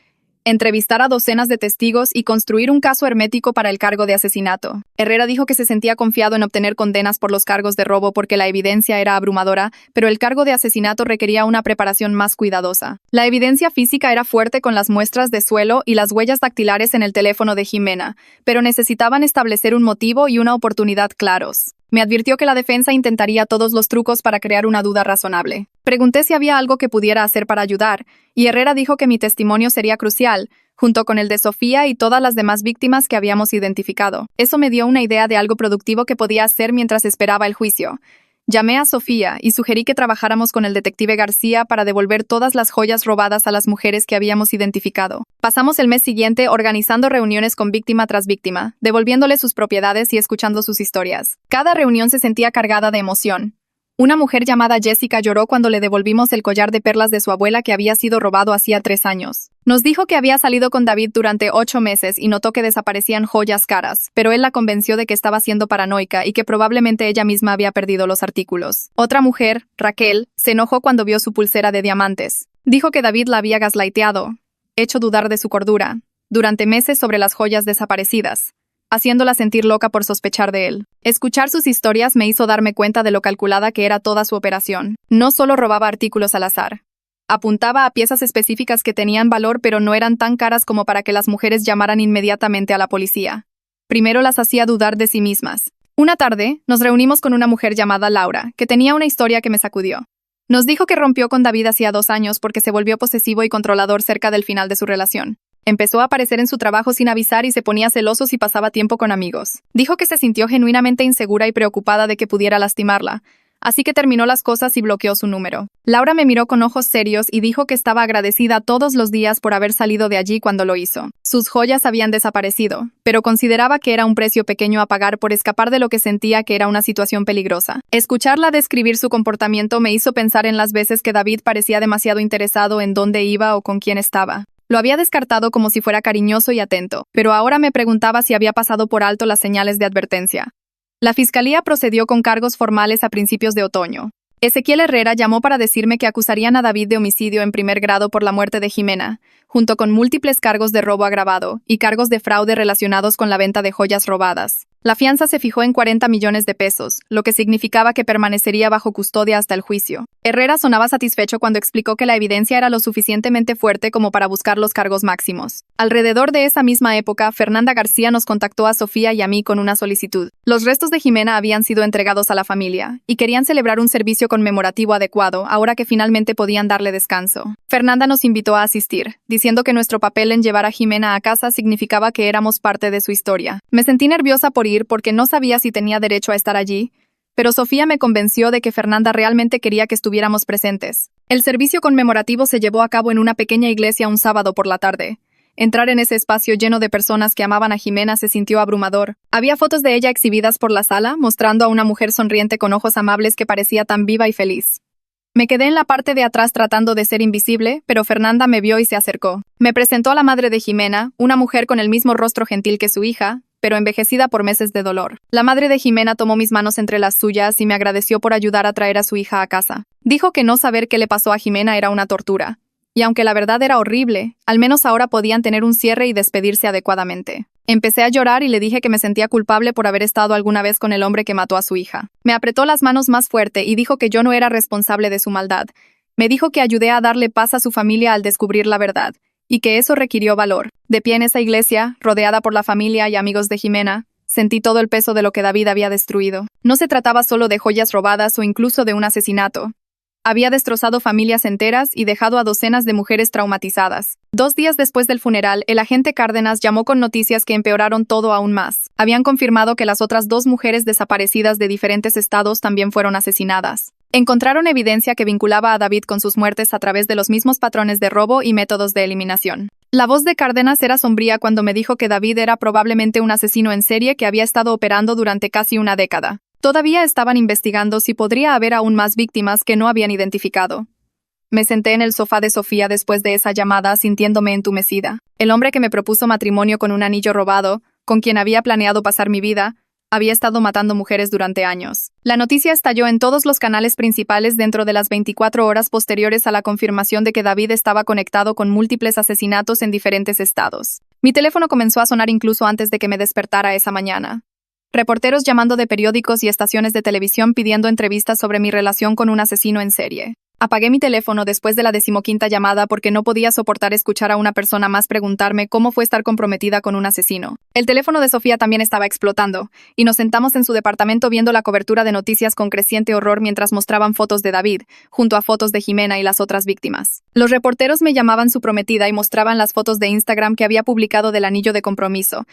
entrevistar a docenas de testigos y construir un caso hermético para el cargo de asesinato. Herrera dijo que se sentía confiado en obtener condenas por los cargos de robo porque la evidencia era abrumadora, pero el cargo de asesinato requería una preparación más cuidadosa. La evidencia física era fuerte con las muestras de suelo y las huellas dactilares en el teléfono de Jimena, pero necesitaban establecer un motivo y una oportunidad claros. Me advirtió que la defensa intentaría todos los trucos para crear una duda razonable. Pregunté si había algo que pudiera hacer para ayudar, y Herrera dijo que mi testimonio sería crucial, junto con el de Sofía y todas las demás víctimas que habíamos identificado. Eso me dio una idea de algo productivo que podía hacer mientras esperaba el juicio. Llamé a Sofía y sugerí que trabajáramos con el detective García para devolver todas las joyas robadas a las mujeres que habíamos identificado. Pasamos el mes siguiente organizando reuniones con víctima tras víctima, devolviéndole sus propiedades y escuchando sus historias. Cada reunión se sentía cargada de emoción. Una mujer llamada Jessica lloró cuando le devolvimos el collar de perlas de su abuela que había sido robado hacía 3 años. Nos dijo que había salido con David durante 8 meses y notó que desaparecían joyas caras, pero él la convenció de que estaba siendo paranoica y que probablemente ella misma había perdido los artículos. Otra mujer, Raquel, se enojó cuando vio su pulsera de diamantes. Dijo que David la había gaslighteado, hecho dudar de su cordura, durante meses sobre las joyas desaparecidas, haciéndola sentir loca por sospechar de él. Escuchar sus historias me hizo darme cuenta de lo calculada que era toda su operación. No solo robaba artículos al azar. Apuntaba a piezas específicas que tenían valor pero no eran tan caras como para que las mujeres llamaran inmediatamente a la policía. Primero las hacía dudar de sí mismas. Una tarde, nos reunimos con una mujer llamada Laura, que tenía una historia que me sacudió. Nos dijo que rompió con David hacía 2 años porque se volvió posesivo y controlador cerca del final de su relación. Empezó a aparecer en su trabajo sin avisar y se ponía celoso si pasaba tiempo con amigos. Dijo que se sintió genuinamente insegura y preocupada de que pudiera lastimarla, así que terminó las cosas y bloqueó su número. Laura me miró con ojos serios y dijo que estaba agradecida todos los días por haber salido de allí cuando lo hizo. Sus joyas habían desaparecido, pero consideraba que era un precio pequeño a pagar por escapar de lo que sentía que era una situación peligrosa. Escucharla describir su comportamiento me hizo pensar en las veces que David parecía demasiado interesado en dónde iba o con quién estaba. Lo había descartado como si fuera cariñoso y atento, pero ahora me preguntaba si había pasado por alto las señales de advertencia. La fiscalía procedió con cargos formales a principios de otoño. Ezequiel Herrera llamó para decirme que acusarían a David de homicidio en primer grado por la muerte de Jimena, junto con múltiples cargos de robo agravado y cargos de fraude relacionados con la venta de joyas robadas. La fianza se fijó en 40 millones de pesos, lo que significaba que permanecería bajo custodia hasta el juicio. Herrera sonaba satisfecho cuando explicó que la evidencia era lo suficientemente fuerte como para buscar los cargos máximos. Alrededor de esa misma época, Fernanda García nos contactó a Sofía y a mí con una solicitud. Los restos de Jimena habían sido entregados a la familia, y querían celebrar un servicio conmemorativo adecuado, ahora que finalmente podían darle descanso. Fernanda nos invitó a asistir, diciendo que nuestro papel en llevar a Jimena a casa significaba que éramos parte de su historia. Me sentí nerviosa por ir porque no sabía si tenía derecho a estar allí, pero Sofía me convenció de que Fernanda realmente quería que estuviéramos presentes. El servicio conmemorativo se llevó a cabo en una pequeña iglesia un sábado por la tarde. Entrar en ese espacio lleno de personas que amaban a Jimena se sintió abrumador. Había fotos de ella exhibidas por la sala, mostrando a una mujer sonriente con ojos amables que parecía tan viva y feliz. Me quedé en la parte de atrás tratando de ser invisible, pero Fernanda me vio y se acercó. Me presentó a la madre de Jimena, una mujer con el mismo rostro gentil que su hija, pero envejecida por meses de dolor. La madre de Jimena tomó mis manos entre las suyas y me agradeció por ayudar a traer a su hija a casa. Dijo que no saber qué le pasó a Jimena era una tortura. Y aunque la verdad era horrible, al menos ahora podían tener un cierre y despedirse adecuadamente. Empecé a llorar y le dije que me sentía culpable por haber estado alguna vez con el hombre que mató a su hija. Me apretó las manos más fuerte y dijo que yo no era responsable de su maldad. Me dijo que ayudé a darle paz a su familia al descubrir la verdad, y que eso requirió valor. De pie en esa iglesia, rodeada por la familia y amigos de Jimena, sentí todo el peso de lo que David había destruido. No se trataba solo de joyas robadas o incluso de un asesinato. Había destrozado familias enteras y dejado a docenas de mujeres traumatizadas. 2 días después del funeral, el agente Cárdenas llamó con noticias que empeoraron todo aún más. Habían confirmado que las otras 2 mujeres desaparecidas de diferentes estados también fueron asesinadas. Encontraron evidencia que vinculaba a David con sus muertes a través de los mismos patrones de robo y métodos de eliminación. La voz de Cárdenas era sombría cuando me dijo que David era probablemente un asesino en serie que había estado operando durante casi una década. Todavía estaban investigando si podría haber aún más víctimas que no habían identificado. Me senté en el sofá de Sofía después de esa llamada sintiéndome entumecida. El hombre que me propuso matrimonio con un anillo robado, con quien había planeado pasar mi vida, había estado matando mujeres durante años. La noticia estalló en todos los canales principales dentro de las 24 horas posteriores a la confirmación de que David estaba conectado con múltiples asesinatos en diferentes estados. Mi teléfono comenzó a sonar incluso antes de que me despertara esa mañana. Reporteros llamando de periódicos y estaciones de televisión pidiendo entrevistas sobre mi relación con un asesino en serie. Apagué mi teléfono después de la 15ª llamada porque no podía soportar escuchar a una persona más preguntarme cómo fue estar comprometida con un asesino. El teléfono de Sofía también estaba explotando, y nos sentamos en su departamento viendo la cobertura de noticias con creciente horror mientras mostraban fotos de David, junto a fotos de Jimena y las otras víctimas. Los reporteros me llamaban su prometida y mostraban las fotos de Instagram que había publicado del anillo de compromiso,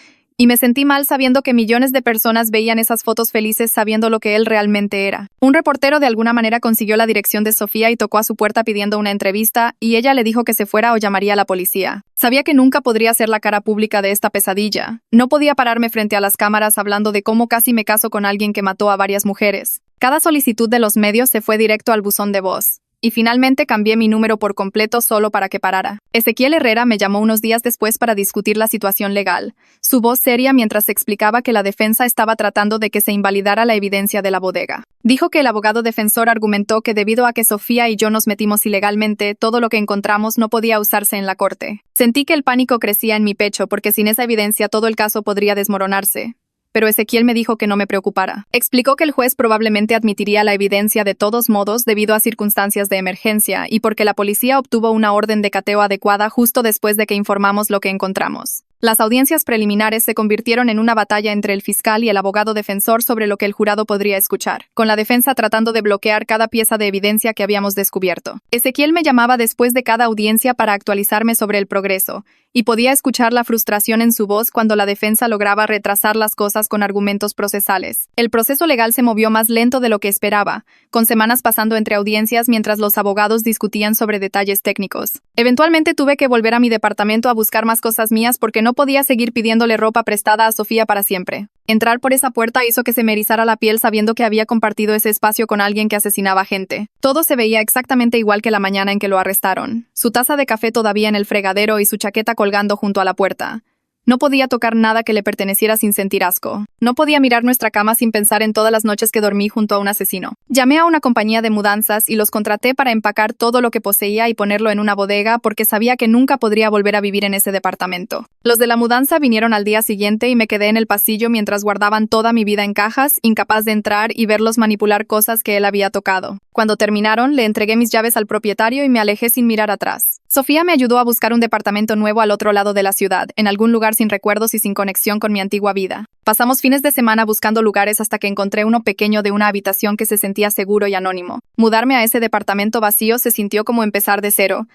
Y me sentí mal sabiendo que millones de personas veían esas fotos felices sabiendo lo que él realmente era. Un reportero de alguna manera consiguió la dirección de Sofía y tocó a su puerta pidiendo una entrevista, y ella le dijo que se fuera o llamaría a la policía. Sabía que nunca podría ser la cara pública de esta pesadilla. No podía pararme frente a las cámaras hablando de cómo casi me caso con alguien que mató a varias mujeres. Cada solicitud de los medios se fue directo al buzón de voz. Y finalmente cambié mi número por completo solo para que parara. Ezequiel Herrera me llamó unos días después para discutir la situación legal. Su voz seria mientras explicaba que la defensa estaba tratando de que se invalidara la evidencia de la bodega. Dijo que el abogado defensor argumentó que debido a que Sofía y yo nos metimos ilegalmente, todo lo que encontramos no podía usarse en la corte. Sentí que el pánico crecía en mi pecho porque sin esa evidencia todo el caso podría desmoronarse. Pero Ezequiel me dijo que no me preocupara. Explicó que el juez probablemente admitiría la evidencia de todos modos debido a circunstancias de emergencia y porque la policía obtuvo una orden de cateo adecuada justo después de que informamos lo que encontramos. Las audiencias preliminares se convirtieron en una batalla entre el fiscal y el abogado defensor sobre lo que el jurado podría escuchar, con la defensa tratando de bloquear cada pieza de evidencia que habíamos descubierto. Ezequiel me llamaba después de cada audiencia para actualizarme sobre el progreso, y podía escuchar la frustración en su voz cuando la defensa lograba retrasar las cosas con argumentos procesales. El proceso legal se movió más lento de lo que esperaba, con semanas pasando entre audiencias mientras los abogados discutían sobre detalles técnicos. Eventualmente tuve que volver a mi departamento a buscar más cosas mías porque no podía seguir pidiéndole ropa prestada a Sofía para siempre. Entrar por esa puerta hizo que se me erizara la piel sabiendo que había compartido ese espacio con alguien que asesinaba gente. Todo se veía exactamente igual que la mañana en que lo arrestaron. Su taza de café todavía en el fregadero y su chaqueta colgando junto a la puerta. No podía tocar nada que le perteneciera sin sentir asco. No podía mirar nuestra cama sin pensar en todas las noches que dormí junto a un asesino. Llamé a una compañía de mudanzas y los contraté para empacar todo lo que poseía y ponerlo en una bodega porque sabía que nunca podría volver a vivir en ese departamento. Los de la mudanza vinieron al día siguiente y me quedé en el pasillo mientras guardaban toda mi vida en cajas, incapaz de entrar y verlos manipular cosas que él había tocado. Cuando terminaron, le entregué mis llaves al propietario y me alejé sin mirar atrás. Sofía me ayudó a buscar un departamento nuevo al otro lado de la ciudad, en algún lugar sin recuerdos y sin conexión con mi antigua vida. Pasamos fines de semana buscando lugares hasta que encontré uno pequeño de una habitación que se sentía seguro y anónimo. Mudarme a ese departamento vacío se sintió como empezar de cero.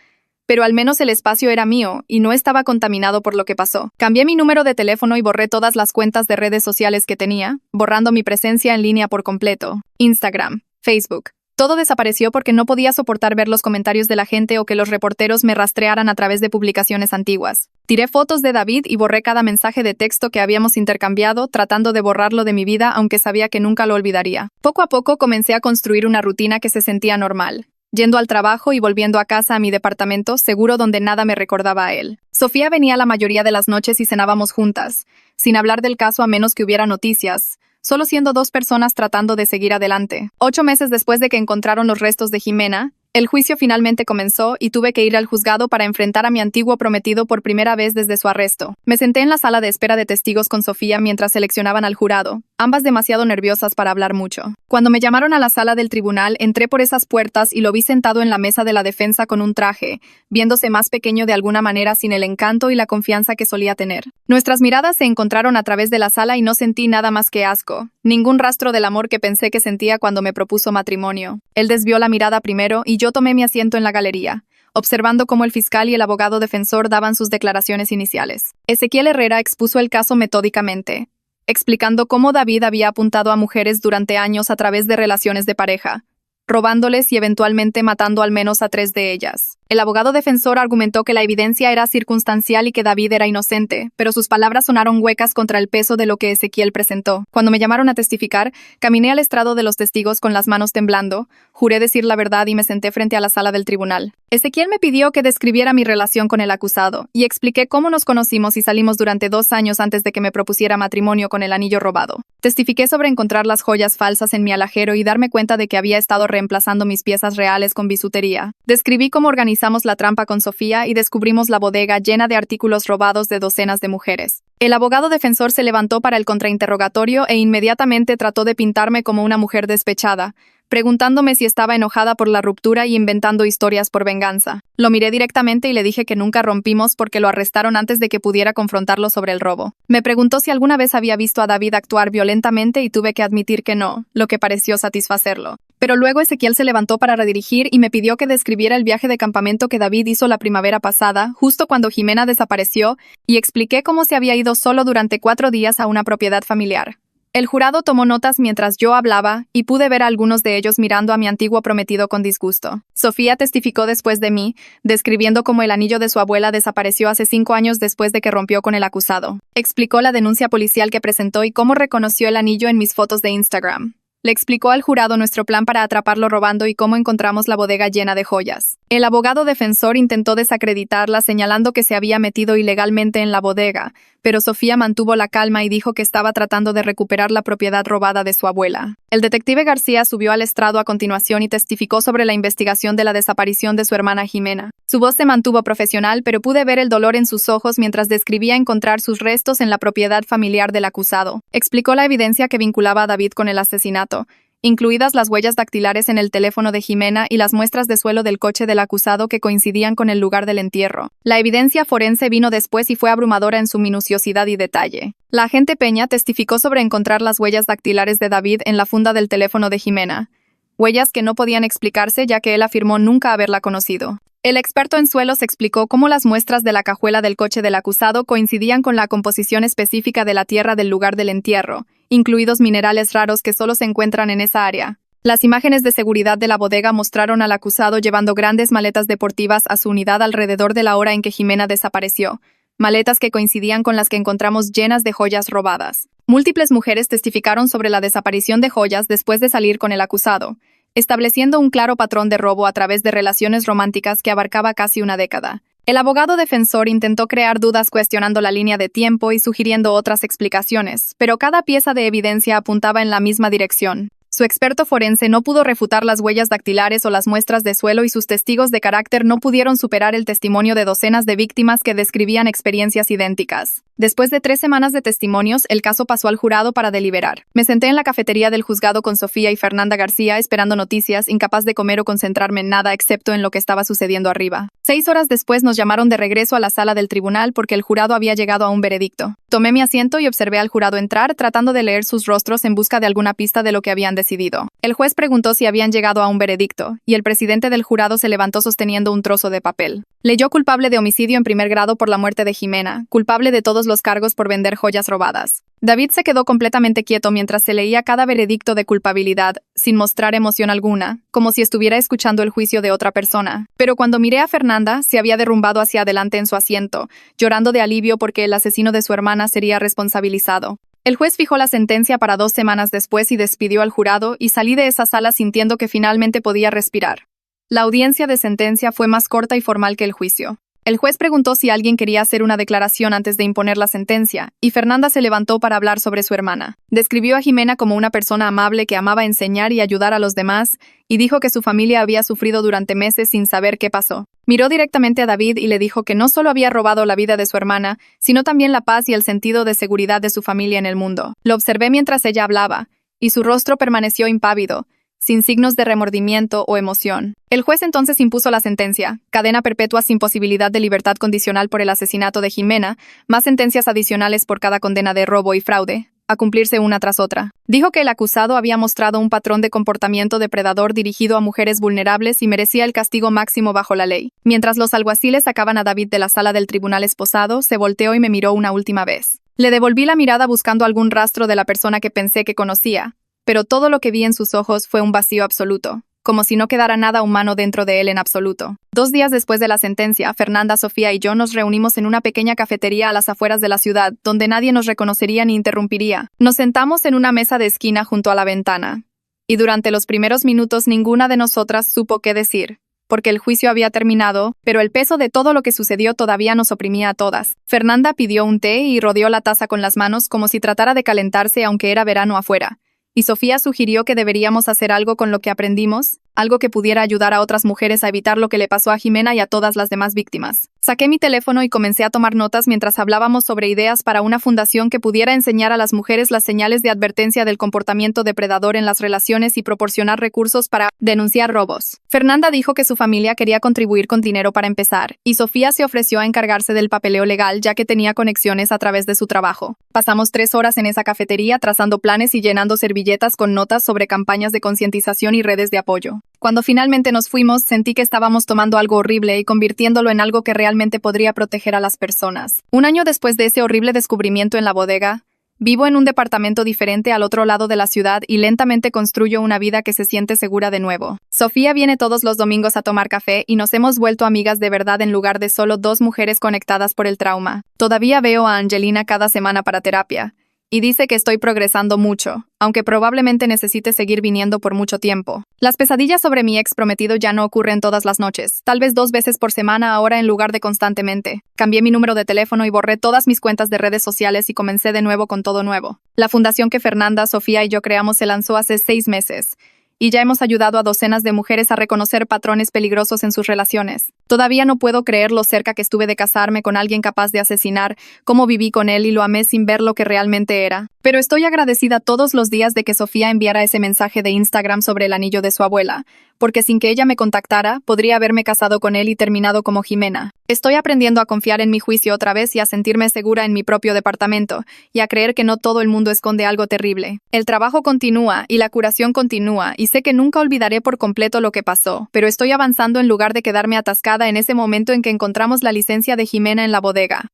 Pero al menos el espacio era mío y no estaba contaminado por lo que pasó. Cambié mi número de teléfono y borré todas las cuentas de redes sociales que tenía, borrando mi presencia en línea por completo. Instagram, Facebook. Todo desapareció porque no podía soportar ver los comentarios de la gente o que los reporteros me rastrearan a través de publicaciones antiguas. Tiré fotos de David y borré cada mensaje de texto que habíamos intercambiado, tratando de borrarlo de mi vida, aunque sabía que nunca lo olvidaría. Poco a poco comencé a construir una rutina que se sentía normal, yendo al trabajo y volviendo a casa a mi departamento, seguro donde nada me recordaba a él. Sofía venía la mayoría de las noches y cenábamos juntas, sin hablar del caso a menos que hubiera noticias. Solo siendo dos personas tratando de seguir adelante. 8 meses después de que encontraron los restos de Jimena, el juicio finalmente comenzó y tuve que ir al juzgado para enfrentar a mi antiguo prometido por primera vez desde su arresto. Me senté en la sala de espera de testigos con Sofía mientras seleccionaban al jurado, ambas demasiado nerviosas para hablar mucho. Cuando me llamaron a la sala del tribunal, entré por esas puertas y lo vi sentado en la mesa de la defensa con un traje, viéndose más pequeño de alguna manera sin el encanto y la confianza que solía tener. Nuestras miradas se encontraron a través de la sala y no sentí nada más que asco, ningún rastro del amor que pensé que sentía cuando me propuso matrimonio. Él desvió la mirada primero y yo tomé mi asiento en la galería, observando cómo el fiscal y el abogado defensor daban sus declaraciones iniciales. Ezequiel Herrera expuso el caso metódicamente, explicando cómo David había apuntado a mujeres durante años a través de relaciones de pareja, robándoles y eventualmente matando al menos a 3 de ellas. El abogado defensor argumentó que la evidencia era circunstancial y que David era inocente, pero sus palabras sonaron huecas contra el peso de lo que Ezequiel presentó. Cuando me llamaron a testificar, caminé al estrado de los testigos con las manos temblando, juré decir la verdad y me senté frente a la sala del tribunal. Ezequiel me pidió que describiera mi relación con el acusado, y expliqué cómo nos conocimos y salimos durante 2 años antes de que me propusiera matrimonio con el anillo robado. Testifiqué sobre encontrar las joyas falsas en mi alajero y darme cuenta de que había estado reemplazando mis piezas reales con bisutería. Describí cómo organizamos la trampa con Sofía y descubrimos la bodega llena de artículos robados de docenas de mujeres. El abogado defensor se levantó para el contrainterrogatorio e inmediatamente trató de pintarme como una mujer despechada, preguntándome si estaba enojada por la ruptura y inventando historias por venganza. Lo miré directamente y le dije que nunca rompimos porque lo arrestaron antes de que pudiera confrontarlo sobre el robo. Me preguntó si alguna vez había visto a David actuar violentamente y tuve que admitir que no, lo que pareció satisfacerlo. Pero luego Ezequiel se levantó para redirigir y me pidió que describiera el viaje de campamento que David hizo la primavera pasada, justo cuando Jimena desapareció, y expliqué cómo se había ido solo durante 4 días a una propiedad familiar. El jurado tomó notas mientras yo hablaba, y pude ver a algunos de ellos mirando a mi antiguo prometido con disgusto. Sofía testificó después de mí, describiendo cómo el anillo de su abuela desapareció hace 5 años después de que rompió con el acusado. Explicó la denuncia policial que presentó y cómo reconoció el anillo en mis fotos de Instagram. Le explicó al jurado nuestro plan para atraparlo robando y cómo encontramos la bodega llena de joyas. El abogado defensor intentó desacreditarla señalando que se había metido ilegalmente en la bodega, pero Sofía mantuvo la calma y dijo que estaba tratando de recuperar la propiedad robada de su abuela. El detective García subió al estrado a continuación y testificó sobre la investigación de la desaparición de su hermana Jimena. Su voz se mantuvo profesional, pero pude ver el dolor en sus ojos mientras describía encontrar sus restos en la propiedad familiar del acusado. Explicó la evidencia que vinculaba a David con el asesinato, incluidas las huellas dactilares en el teléfono de Jimena y las muestras de suelo del coche del acusado que coincidían con el lugar del entierro. La evidencia forense vino después y fue abrumadora en su minuciosidad y detalle. La agente Peña testificó sobre encontrar las huellas dactilares de David en la funda del teléfono de Jimena, huellas que no podían explicarse ya que él afirmó nunca haberla conocido. El experto en suelos explicó cómo las muestras de la cajuela del coche del acusado coincidían con la composición específica de la tierra del lugar del entierro, incluidos minerales raros que solo se encuentran en esa área. Las imágenes de seguridad de la bodega mostraron al acusado llevando grandes maletas deportivas a su unidad alrededor de la hora en que Jimena desapareció, maletas que coincidían con las que encontramos llenas de joyas robadas. Múltiples mujeres testificaron sobre la desaparición de joyas después de salir con el acusado, estableciendo un claro patrón de robo a través de relaciones románticas que abarcaba casi una década. El abogado defensor intentó crear dudas cuestionando la línea de tiempo y sugiriendo otras explicaciones, pero cada pieza de evidencia apuntaba en la misma dirección. Su experto forense no pudo refutar las huellas dactilares o las muestras de suelo y sus testigos de carácter no pudieron superar el testimonio de docenas de víctimas que describían experiencias idénticas. Después de 3 semanas de testimonios, el caso pasó al jurado para deliberar. Me senté en la cafetería del juzgado con Sofía y Fernanda García esperando noticias, incapaz de comer o concentrarme en nada excepto en lo que estaba sucediendo arriba. 6 horas después nos llamaron de regreso a la sala del tribunal porque el jurado había llegado a un veredicto. Tomé mi asiento y observé al jurado entrar, tratando de leer sus rostros en busca de alguna pista de lo que habían decidido. El juez preguntó si habían llegado a un veredicto, y el presidente del jurado se levantó sosteniendo un trozo de papel. Leyó culpable de homicidio en primer grado por la muerte de Jimena, culpable de todos los cargos por vender joyas robadas. David se quedó completamente quieto mientras se leía cada veredicto de culpabilidad, sin mostrar emoción alguna, como si estuviera escuchando el juicio de otra persona. Pero cuando miré a Fernanda, se había derrumbado hacia adelante en su asiento, llorando de alivio porque el asesino de su hermana sería responsabilizado. El juez fijó la sentencia para 2 semanas después y despidió al jurado, y salí de esa sala sintiendo que finalmente podía respirar. La audiencia de sentencia fue más corta y formal que el juicio. El juez preguntó si alguien quería hacer una declaración antes de imponer la sentencia, y Fernanda se levantó para hablar sobre su hermana. Describió a Jimena como una persona amable que amaba enseñar y ayudar a los demás, y dijo que su familia había sufrido durante meses sin saber qué pasó. Miró directamente a David y le dijo que no solo había robado la vida de su hermana, sino también la paz y el sentido de seguridad de su familia en el mundo. Lo observé mientras ella hablaba, y su rostro permaneció impávido, sin signos de remordimiento o emoción. El juez entonces impuso la sentencia: cadena perpetua sin posibilidad de libertad condicional por el asesinato de Jimena, más sentencias adicionales por cada condena de robo y fraude, a cumplirse una tras otra. Dijo que el acusado había mostrado un patrón de comportamiento depredador dirigido a mujeres vulnerables y merecía el castigo máximo bajo la ley. Mientras los alguaciles sacaban a David de la sala del tribunal esposado, se volteó y me miró una última vez. Le devolví la mirada buscando algún rastro de la persona que pensé que conocía, pero todo lo que vi en sus ojos fue un vacío absoluto, como si no quedara nada humano dentro de él en absoluto. 2 días después de la sentencia, Fernanda, Sofía y yo nos reunimos en una pequeña cafetería a las afueras de la ciudad, donde nadie nos reconocería ni interrumpiría. Nos sentamos en una mesa de esquina junto a la ventana, y durante los primeros minutos ninguna de nosotras supo qué decir, porque el juicio había terminado, pero el peso de todo lo que sucedió todavía nos oprimía a todas. Fernanda pidió un té y rodeó la taza con las manos como si tratara de calentarse aunque era verano afuera. Y Sofía sugirió que deberíamos hacer algo con lo que aprendimos, algo que pudiera ayudar a otras mujeres a evitar lo que le pasó a Jimena y a todas las demás víctimas. Saqué mi teléfono y comencé a tomar notas mientras hablábamos sobre ideas para una fundación que pudiera enseñar a las mujeres las señales de advertencia del comportamiento depredador en las relaciones y proporcionar recursos para denunciar robos. Fernanda dijo que su familia quería contribuir con dinero para empezar, y Sofía se ofreció a encargarse del papeleo legal ya que tenía conexiones a través de su trabajo. Pasamos 3 horas en esa cafetería trazando planes y llenando servilletas con notas sobre campañas de concientización y redes de apoyo. Cuando finalmente nos fuimos, sentí que estábamos tomando algo horrible y convirtiéndolo en algo que realmente podría proteger a las personas. Un año después de ese horrible descubrimiento en la bodega, vivo en un departamento diferente al otro lado de la ciudad y lentamente construyo una vida que se siente segura de nuevo. Sofía viene todos los domingos a tomar café y nos hemos vuelto amigas de verdad en lugar de solo 2 mujeres conectadas por el trauma. Todavía veo a Angelina cada semana para terapia, y dice que estoy progresando mucho, aunque probablemente necesite seguir viniendo por mucho tiempo. Las pesadillas sobre mi ex prometido ya no ocurren todas las noches, tal vez 2 veces por semana ahora en lugar de constantemente. Cambié mi número de teléfono y borré todas mis cuentas de redes sociales y comencé de nuevo con todo nuevo. La fundación que Fernanda, Sofía y yo creamos se lanzó hace 6 meses. Y ya hemos ayudado a docenas de mujeres a reconocer patrones peligrosos en sus relaciones. Todavía no puedo creer lo cerca que estuve de casarme con alguien capaz de asesinar, cómo viví con él y lo amé sin ver lo que realmente era. Pero estoy agradecida todos los días de que Sofía enviara ese mensaje de Instagram sobre el anillo de su abuela, porque sin que ella me contactara, podría haberme casado con él y terminado como Jimena. Estoy aprendiendo a confiar en mi juicio otra vez y a sentirme segura en mi propio departamento, y a creer que no todo el mundo esconde algo terrible. El trabajo continúa y la curación continúa, y sé que nunca olvidaré por completo lo que pasó, pero estoy avanzando en lugar de quedarme atascada en ese momento en que encontramos la licencia de Jimena en la bodega.